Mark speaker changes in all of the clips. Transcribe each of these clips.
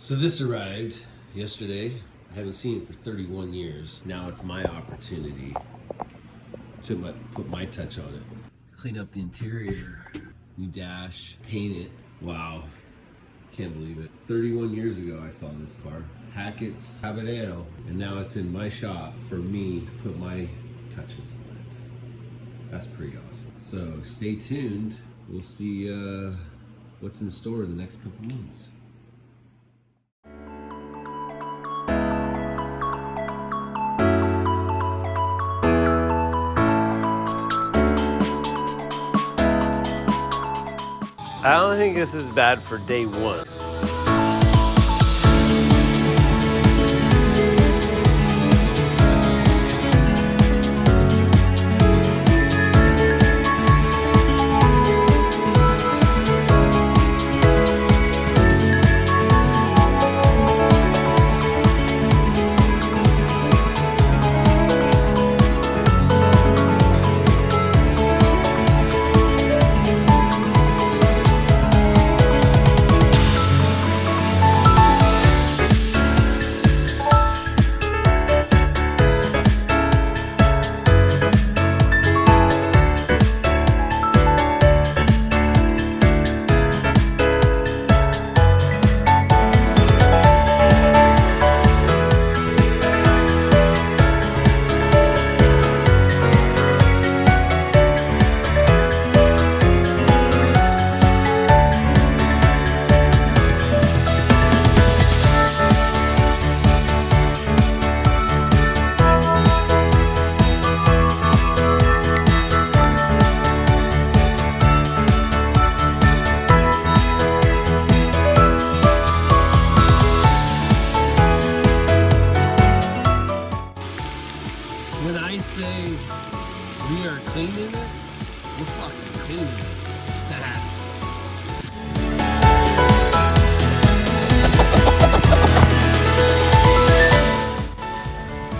Speaker 1: So this arrived yesterday. I haven't seen it for 31 years. Now it's my opportunity to put my touch on it. Clean up the interior, new dash, paint it. Wow, can't believe it. 31 years ago I saw this car, Hackett's Caballero, and now it's in my shop for me to put my touches on it. That's pretty awesome. So stay tuned. We'll see what's in store in the next couple months. I don't think this is bad for day one. When I say we are cleaning it, we're fucking cleaning it.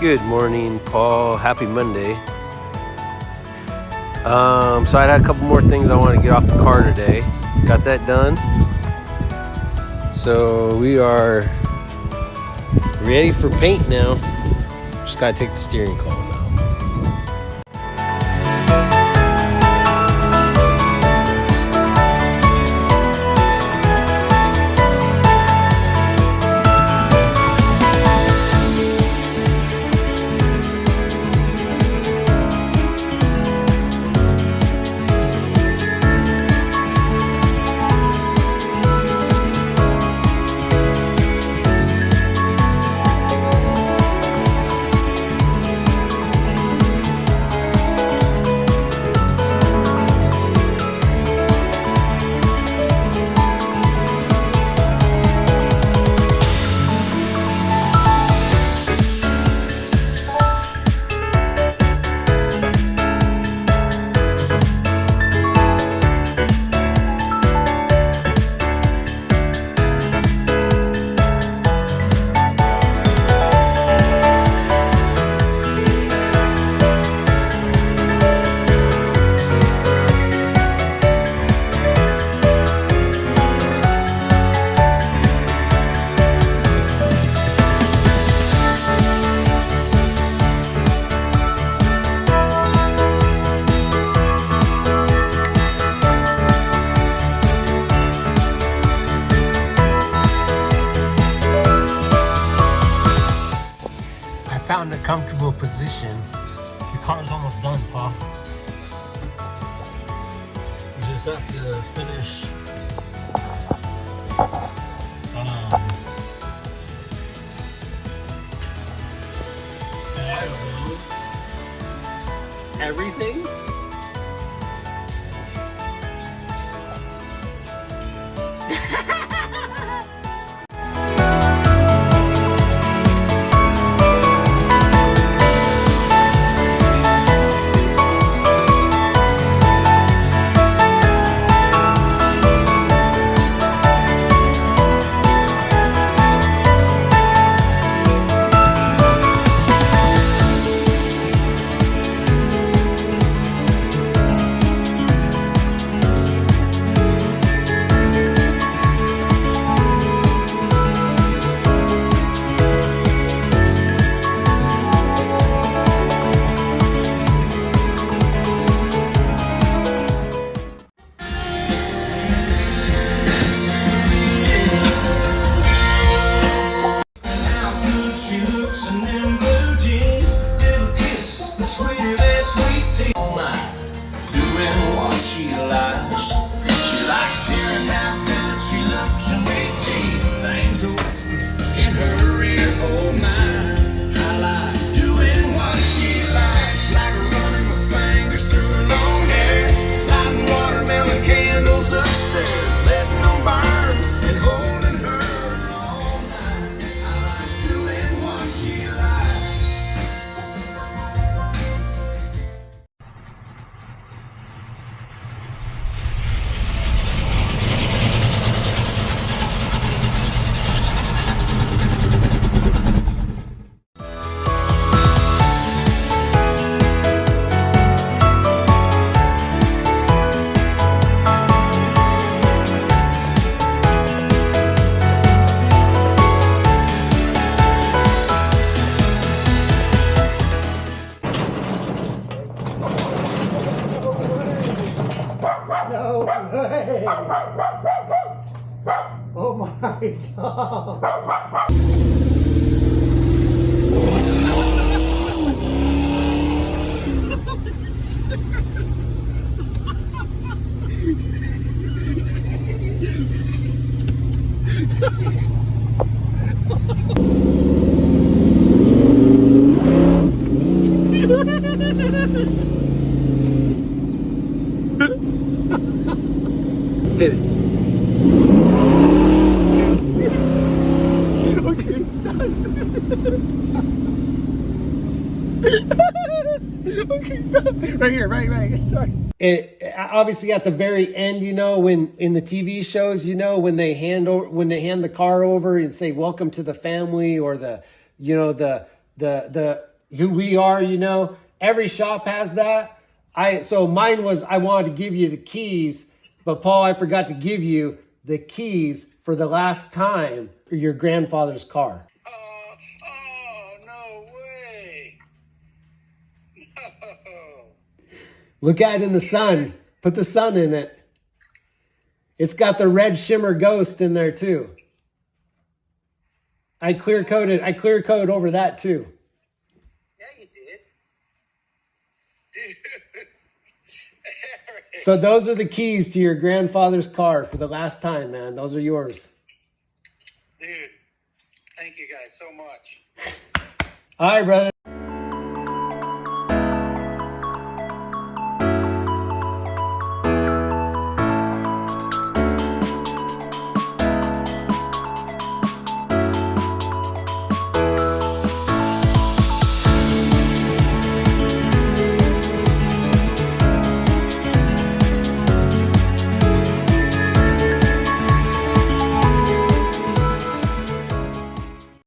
Speaker 1: Good morning, Paul. Happy Monday. So I had a couple more things I wanted to get off the car today. Got that done. So we are ready for paint now. Just gotta take the steering column out. Found a comfortable position. The car's almost done, Paul. You just have to finish everything.
Speaker 2: my God.
Speaker 1: Hit it.
Speaker 2: Okay, stop. Okay, stop. Right here, right. Sorry. It obviously at the very end, you know, when in the TV shows, you know, when they hand the car over and say "Welcome to the family" or the who we are, you know, every shop has that. So mine was I wanted to give you the keys, but Paul, I forgot to give you the keys for the last time for your grandfather's car.
Speaker 3: Oh, no way. No.
Speaker 2: Look at it in the sun. Put the sun in it. It's got the red shimmer ghost in there too. I clear coated over that too.
Speaker 3: Yeah, you did. Dude. Eric.
Speaker 2: So those are the keys to your grandfather's car for the last time, man. Those are yours.
Speaker 3: Dude, thank you guys so much.
Speaker 2: All right, brother.